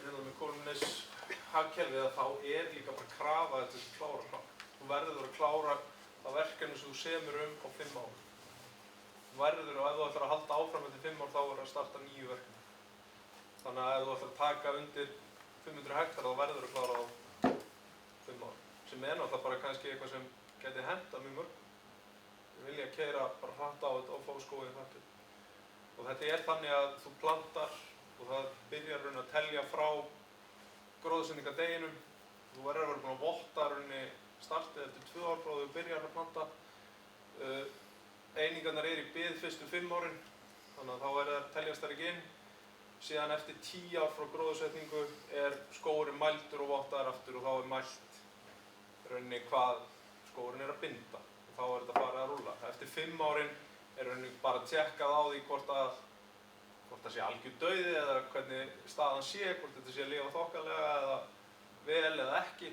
með kolefnishagkerfið að þá er líka bara krafa þetta sem klára. Þú verður að klára það verkefni sem þú semur á 5 árum. Þú verður og ef þú ætlar að halda áfram eftir 5 ár þá er að starta nýju verkefni. Þannig að ef þú ætlar að taka undir 500 hektar þá verður að klára á 5 ár. Sem er náttúrulega bara kannski eitthvað sem geti hentað mjög mörg. Ég vilja keyra bara hratt á þetta og fá skóginn hratt upp. Og þetta er þannig að þú plantar og það byrjar raun að telja frá gróðursetningardeginum. Þú verður að vera búinn að votta raunni startið eftir 2 ár frá því þú byrjar að planta. Einingarnar í bið fyrstu 5 árin, þannig að þá verður það teljast þær ekki inn. Síðan eftir 10 ár frá gróðursetningu er skógurinn mældur og vottaður aftur og þá er mælt rauninni hvað skógurinn er að binda og þá er þetta farið að rúlla. Eftir 5 árin er rauninni bara tjekkað á því hvort það sé algjör dauði eða hvernig staðan sé, hvort þetta sé að lifa þokkalega eða vel eða ekki.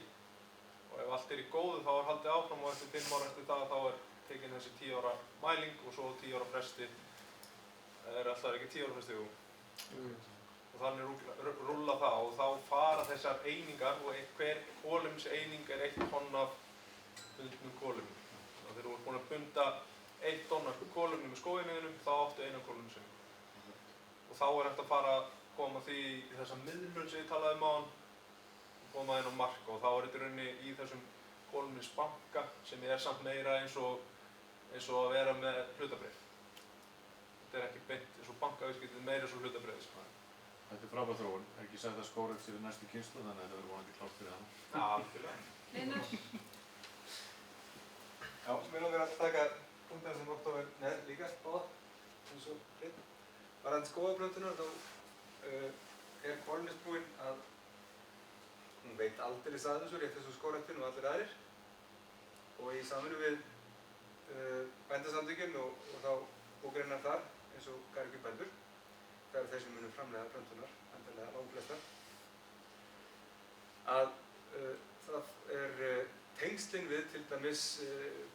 Og ef allt er í góðu þá er haldið áfram og eftir 5 ára eftir það þá er tekin þessi 10 ára mæling og svo 10 ára fresti. Það er alltaf ekki 10 ára fresti. Og þannig rúlla það og þá fara þessar einingar og hver kolefniseining er 1 tonn af bundnum kolefni. Þegar þú ert búinn að bunda 1 tonn af kolefni með skóginniðinum þá áttu 1 kolefniseining. Og þá er hægt að fara að koma því í þessa miðlun sem ég talaði um áðan og koma inn á marka og þá er þetta rauninni í þessum kolefnisbanka sem er samt meira eins og að vera með hlutabréf. Þetta er ekki beint eins og bankaviðskiptið meira eins og hlutabréfið. Þetta er frábær þróun. Er ekki sagt að skógrækt sé við næstu kynslóð þannig að þetta verður vonandi klárt fyrir hana. Já, algjörlega. Linur? Já, mér langar að taka punktar sem Októver nefn líka báða eins og hreinn. Varðandi skógaplöntunar þá er kolefnisbúinn að hún veit aldeilis að þessu rétt eins og skógræktin og allir aðrir og í samvinnu við bændasamtökin og þá búgreinar þar eins og garðyrkjubændur. Það eru þeir sem munum framleiða plöntunar, endilega langflestar. Að það er tengslinn við til dæmis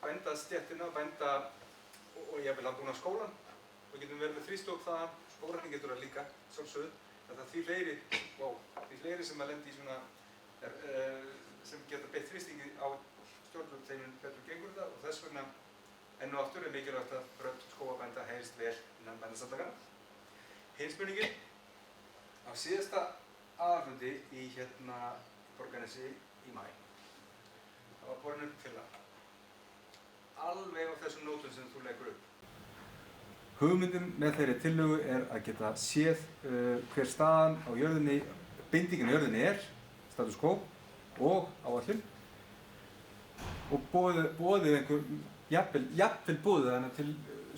bændastéttina, bænda og jafnvel landbúnaðarskólann. Við getum verið með þrístók þaðan skógræktin getur það líka, sjálfsögðu. Það er því fleiri sem að lendi í svona, sem geta beitt þrýstingi á stjórnvöld þeim betur gengur þetta og þess vegna enn og aftur er mikilvægt að rödd skógarbænda heyrist vel innan bændasamtakanna. Hin spurningin, á síðasta aðalfundi í Borgarnesi í maí, það var borin upp tillaga. Alveg á þessum nótum sem þú leggur upp. Hugmyndin með þeirri tillögu er að geta séð hver staðan á jörðinni, bindingin á jörðinni er, status quo og áætlun og boðið einhver, jafnvel boðið hana til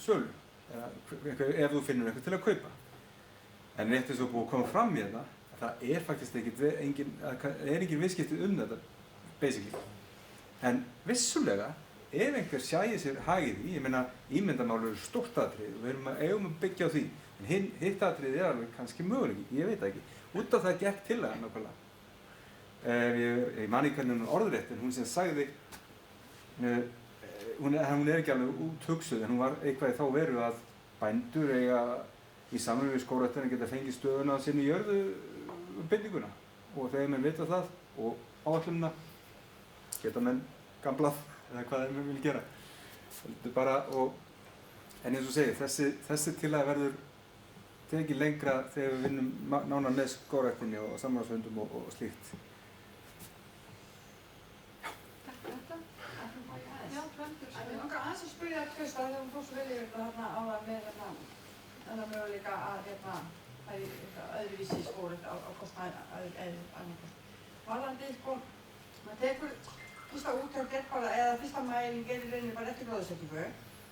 sölu, ef þú finnur einhver til að kaupa. En rétt eins og búið að koma fram í þetta, það er faktist engin viðskipti þetta, basically. En vissulega, ef einhver sjæði sér hagið í, ég meina, ímyndamál eru stórt atriði og við eigum að byggja á því. En hitt atriði er alveg kannski möguleiki, ég veit það ekki. Út af það gekk til það nákvæmlega. Ég man ekki hvernig hún orðrétt, en hún sem sagði, hún er ekki alveg úthugsuð, en hún var eitthvað í þá veru að bændur eiga í samvinnu við skógræktina geta fengið stöðuna sinni í jörðubindinguna. Og þegar menn vita það og áætlunina geta menn gamblað eða hvað þeim vil gera. En eins og segi, þessi tillaga verður tekið lengra þegar við vinnum nánar með skógræktinni og samráðsfundum og slíkt. Ég langar aðeins að spyrja Trausta þegar hún fór svo vel yfir þetta þarna áðan með þennan möguleika að það er öðruvísi skógrækt á kostnað annan kost. Varðandi, maður tekur fyrsta úttekt er bara, eða fyrsta mæling er í rauninni bara eftir gróðursetningu.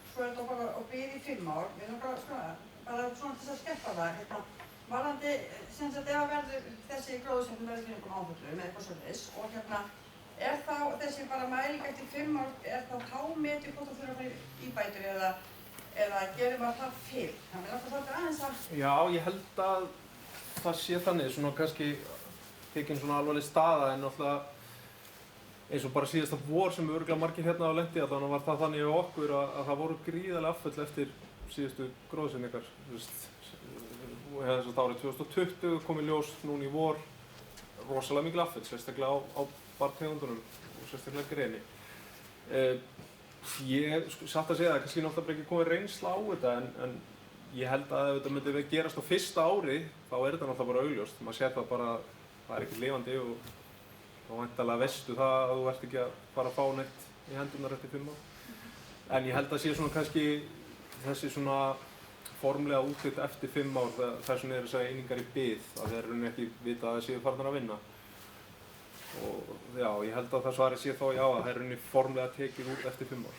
Svo er þetta bara að bíða í 5 ár. Við langar bara svona til að skerpa það. Varðandi, sem sagt, ef að verður þessi gróðursetning verður fyrir einhverjum áföllum eða eitthvað svoleiðis og er þá þessi bara mæling eftir 5 ár, er þá metið hvort þú þurfa að fara í bætur eða gerir maður það fyrr? Þannig að það er aðeins að... Já, ég held að það sé þannig, svona kannski tekin svona alvarleg staða en náttúrulega eins og bara síðasta vor sem örugglega margir hérna á lendi þannig var það þannig á okkur að það voru gríðarlega afföll eftir síðustu gróðursetningar. Þess að árið 2020 kom í ljós núna í vor rosalega mikil afföll, sérstaklega á barrtegundunum og sérstaklega greni. Ég satt að segja það, kannski náttúrulega ekki komið reynsla á þetta en ég held að ef þetta myndi gerast á fyrsta ári þá er þetta náttúrulega bara augljóst. Maður sér það bara, það er ekkert lifandi og þá væntanlega veistu það að þú ert ekki að fara að fá neitt í hendurnar eftir 5 ár. En ég held að sé svona kannski þessi svona formlega útlit eftir 5 ár þess vegna þessar einingar í bið að þeir rauninni ekki vita að þeir séu farnir að vinna. Og já, ég held að það svarið sé þá já að það er rauninni formlega tekið út eftir 5 ár.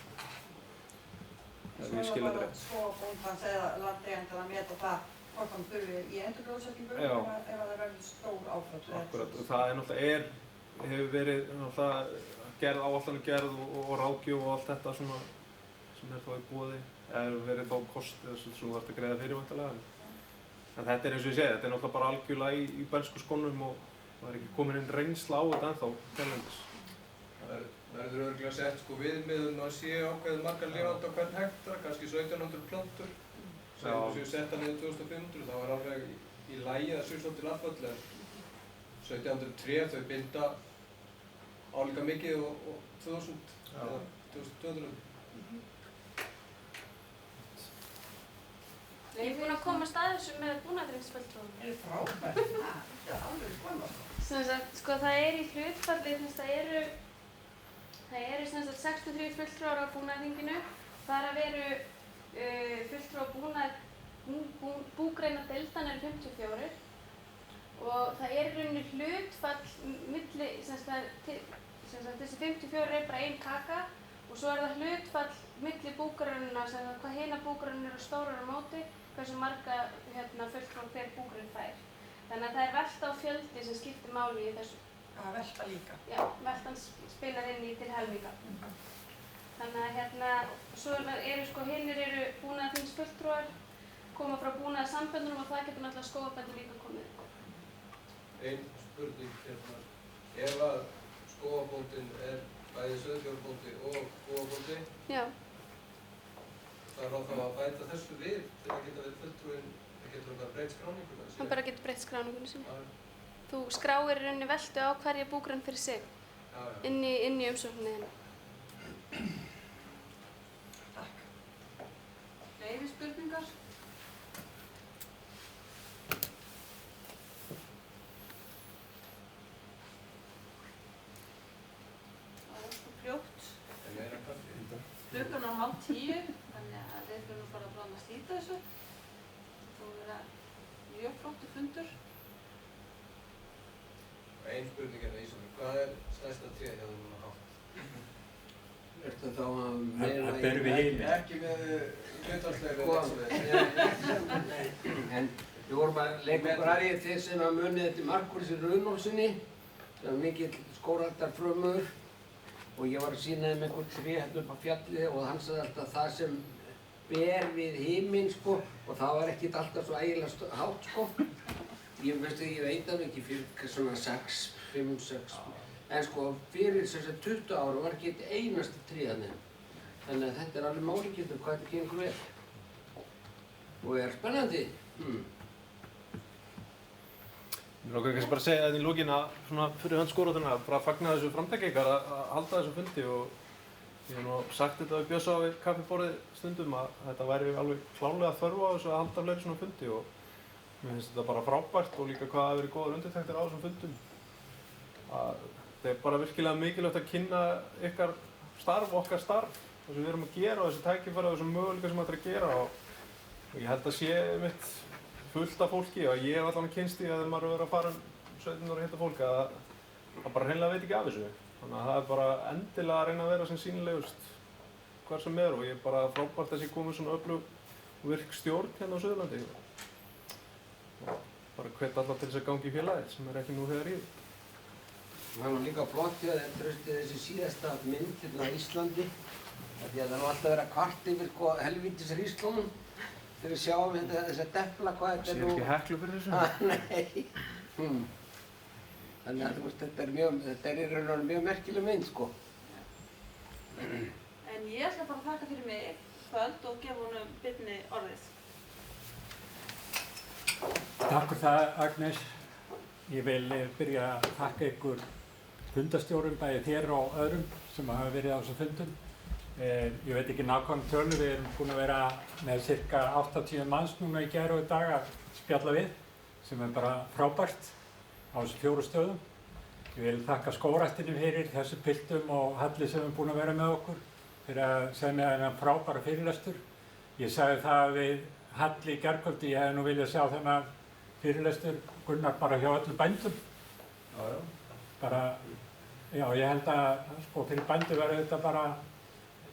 Ef ég skil þetta rétt. Svo er bara skógarbóndans eða landeigendur að meta það hvort hann þurfi í endurgróðursetningu ef það verður stór áföll. Akkurat, og það er hefur verið gerð áætlanagerð og ráðgjöf og allt þetta svona sem er þá í boði. Hefur verið þá kost sem þú þarft að greiða fyrir væntanlega. En þetta er eins og ég segi, þetta er náttúrulega bara algjörlega í bernsku skónum og það er ekki komin inn reynsla á þetta ennþá hérlendis. Það verður örugglega sett viðmiðun að sé ákveðið margar lifandi á hvern hektar, kannski 1700 plöntur. Segjum við séu setta niður 2500, þá er alveg í lagi að séu svolítið afföll en 1700 tré þau binda álíka mikið og 2000 eða 2200. Ég er búin að komast að þessu með búnaðarþingsfulltrúum. Er það frábært? Það er alveg gaman. Sem sagt, sko það er í hlutfalli, það eru sem sagt 63 fulltrúar á búnaðarþinginu. Þar að veru fulltrúar búgreinadeildan eru 54 og það er í rauninni hlutfall milli, sem sagt þessi 54 er bara ein kaka og svo er það hlutfall milli búgreinanna, sem sagt hvað hina búgreinar eru stórar á móti, hversu marga fulltrúar hver búgrein fær. Þannig að það er velta á fjöldi sem skiptir máli í þessu. Að velta líka? Já, veltan spilar inn í til helminga. Þannig að svo eru hinnir eru búnaðarþingsfulltrúar, koma frá búnaðarsamböndunum og það getur náttúrulega skógarbændur líka komið. Ein spurning ef að skógarbóndinn er bæði sauðfjárbóndi og kúabóndi, Já. það er þá að bæta þessu við til að geta verið fulltrúinn getur bara breytt skráningunni. Hann bara getur breytt skráningunni sinni. Þú skráir í rauninni veltu á hverja búgrein fyrir sig inn í umsókninni þinni. Takk. Fleiri spurningar? Það er sko fljótt. Klukkan á 9:30, þannig að við þurfum bara bráðum að slíta þessu. Það verða mjög flottur fundur. Ein spurning hérna Ísólfur, hvað er stærsta tréð hjá þeim núna hátt? Ertu þá að meina Það ber við heiminn. Ekki með hlutvarslega En við vorum að leika okkur að ég þeir sem að munið eftir Markúsi Runólfssyni sem var mikill skógræktarfrömuður og ég var að sýna þeim einhver tré hérna upp á fjalli og hann sagði alltaf það sem ber við himinn sko og það var ekkert alltaf svo ægilega hátt sko. Ég veit það ekki fyrir svona 5-6 en sko fyrir þess að 20 ára var ekki eitt einasta tré þarna. Þannig að þetta er alveg málikjöndum hvað þetta gengur vel og er spennandi. Ég vil kannski bara segja þetta í lokin að svona fyrir hönd skógræktarinnar bara fagna þessu framtaki ykkar að halda þessu fundi og ég hef nú sagt þetta við Bjössa við kaffiborðið stundum að þetta væri alveg klárlega þörf á þessu að halda fleiri svona fundi og mér finnst þetta bara frábært og líka hvað hafa verið góðar undirtektir á þessum fundum. Það er bara virkilega mikilvægt að kynna ykkar starf, okkar starf, það sem við erum að gera og þessi tækifæri og þessum möguleika sem þetta er að gera og ég held að sé mitt fullt af fólki og ég hef allan kynst í að þegar maður er að fara 17 ára að hitta fólk að bara hreinlega veit ekki af þessu. Þannig að það er bara endilega að reyna að vera sem sýnilegust hver sem er og ég er bara frábært að sé komið svona öflug og virk stjórn hérna á Suðurlandi. Og bara hvet alla til þess að gangi í félagið sem er ekki nú þegar í því. Það var líka flott því að þetta trösti þessi síðasta mynd hérna á Íslandi því að það var alltaf verið að kvart yfir helvítis ríslunum þegar við sjáum þess að depla hvað þetta er nú. Sér ekki Heklu fyrir þessu? Nei. Þannig að þetta er í raun og mjög merkileg mynd sko. En ég ætla bara að þakka fyrir mig kvöld og gefa honum Birni orðið. Takk fyrir það, Agnes. Ég vil byrja að þakka ykkur fundastjórum, bæði þér og öðrum sem hafa verið á þessum fundum. Ég veit ekki nákvæmlega tölu, við erum búin að vera með ca. 80 manns núna í gær og í dag að spjalla við, sem er bara frábært á þessu 4 stöðum. Ég vil þakka skógræktinni fyrir þessu piltum og Halli sem er búin að vera með okkur fyrir að segja mér þennan frábæra fyrirlestur. Ég sagði það við Halli í gærkvöldi, ég hefði nú viljað sjá þennan fyrirlestur Gunnar bara hjá öllum bændum. Bara, já, ég held að sko fyrir bændur verður þetta bara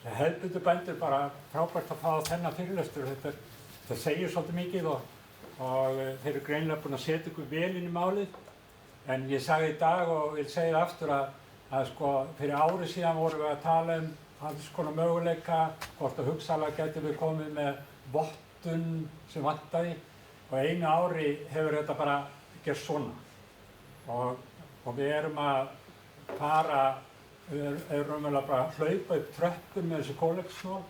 hefðbundnu bændur bara frábært að fá þennan fyrirlestur. Þetta segir svolítið mikið og þeir eru greinilega búin að setja ykkur vel inn í málið. En ég sagði í dag og vil segja það aftur að sko fyrir ári síðan vorum við að tala alls konar möguleika, hvort að hugsanlega getum við komið með vottun sem vantaði og einu ári hefur þetta bara gert svona. Og við erum að fara við erum raunverulega bara að hlaupa upp tröppur með þessu kólefnismál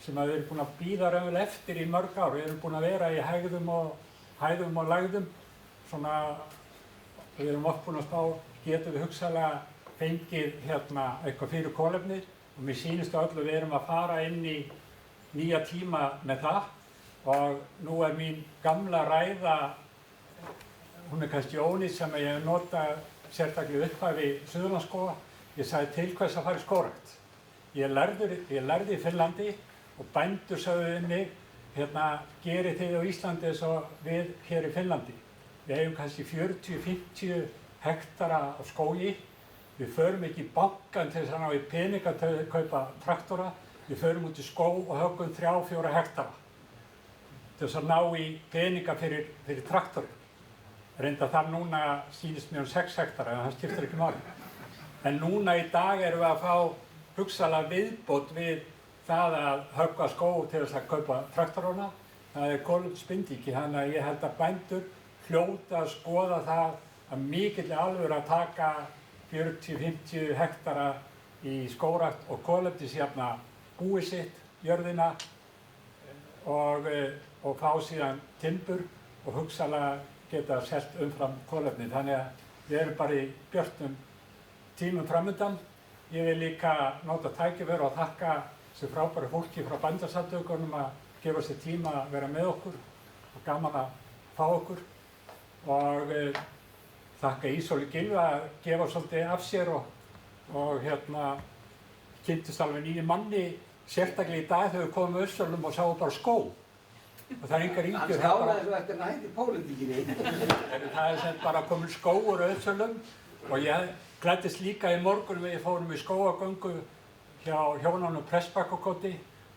sem við erum búin að bíða raunverulega eftir í mörg ár. Við erum búin að vera í hæðum og lægðum. Svona, við erum oft búin að spá, getum við hugsanlega fengið hérna eitthvað fyrir kólefnið og mér sýnist öllu við erum að fara inn í nýja tíma með það og nú er mín gamla ræða, hún er kannski ónýtt sem ég hef notað sérstaklega upphafi Suðurlandsskóga. Ég sagði til hvers að fara í skógrækt. Ég lærði í Finnlandi og bændur sögðu við mig, hérna, gerið þið á Íslandi eins og við hér í Finnlandi. Við hefum kannski 40-50 hektara á skógi. Við förum ekki í bankann til þess að ná í peninga til að kaupa traktora. Við förum út í skóg og höggum 3-4 hektara til þess að ná í peninga fyrir traktorinn. Reynda þar núna sýnist mér 6 hektara en það skiptir ekki máli. En núna í dag erum við að fá hugsanlega viðbót við það að höggva skóg til þess að kaupa traktorana. Það er kolefnisbindingi, þannig að ég held að bændur hljóta að skoða það að mikilli alvöru að taka 40-50 hektara í skógrækt og kolefnisjafna búið sitt, jörðina og fá síðan timbur og hugsanlega geta selt umfram kolefni. Þannig að við erum bara í björtum tímum framundan. Ég vil líka nota tækifæri og þakka þessu frábæru fólki frá Bændasamtökunum að gefa sér tíma að vera með okkur og gaman að fá okkur. Og þakka Ísóli Gylfa að gefa svolítið af sér og kynntist alveg nýju manni, sérstaklega í dag þegar við komum með Össölum og sáum bara skó. Og það er engar yngjur. Hann skálaði svo eftir nætti pólitíkinni. Það sem bara komin skó úr Össölum og ég glæddist líka í morgun við fórum í skógagöngu hjá hjónunum Prestbakkakoti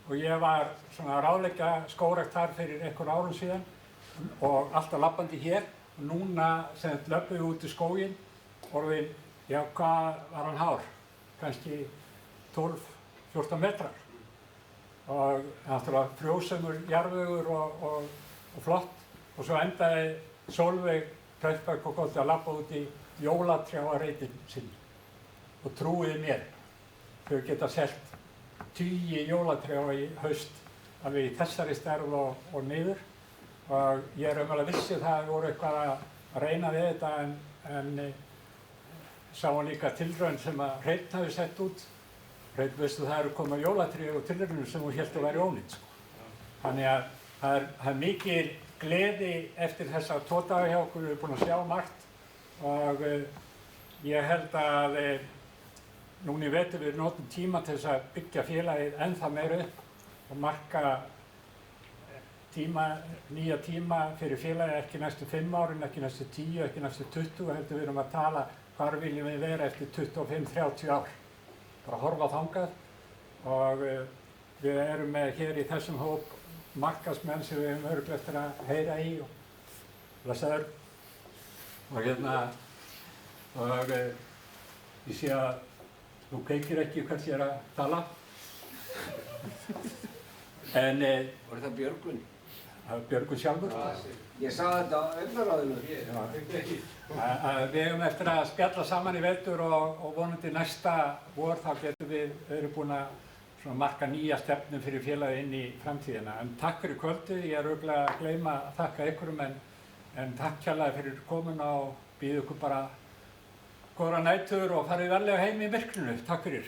og ég var svona að ráðleggja skógrækt þar fyrir einhver árum síðan og alltaf labbandi hér. Núna sem löpum við út í skóginn orðin, já hvað var hann hár? Kannski 12-14 metrar. Og náttúrulega frjósamur jarðvegur og flott. Og svo endaði Sólveig Prestbakkakoti að labba út í jólatrjáareitin sinn. Og trúiði mér, þau geta selt 10 jólatrjá í haust alveg í þessari stærð og niður. Og ég er umhverfið vissi það að við vorum eitthvað að reyna við þetta en sáum líka tilraun sem að Hreinn hafi sett út. Hreinn, veistu, það eru komið jólatré og tilraunum sem hún hélt að væri ónýtt. Þannig að það er mikil gleði eftir þessa 2 daga hjá okkur, við erum búin að sjá margt og ég held að núna í vetur við notum tíma til þess að byggja félagið ennþá meira upp og marka nýja tíma fyrir félagið, ekki næstu 5 árin, ekki næstu 10, ekki næstu 20, heldur við erum að tala hvar viljum við vera eftir 25-30 ár. Bara horfa þangað og við erum með hér í þessum hóp markaðsmenn sem við höfum örugglega eftir að heyra í og blessaður. Og ég sé að þú kveikir ekki hvert ég er að tala. En Var það Björgvin? Það er Björgvin sjálfur. Ég sá þetta á augnaráðinu. Við eigum eftir að spjalla saman í vetur og vonandi næsta vor þá getum við verið búin að marka nýja stefnu fyrir félagið inn í framtíðina. En takk fyrir kvöldið, ég er örugglega að gleyma að þakka ykkurum en takk kærlega fyrir komuna og býð ykkur bara góðra nætur og farið varlega heim í myrkrinu. Takk fyrir.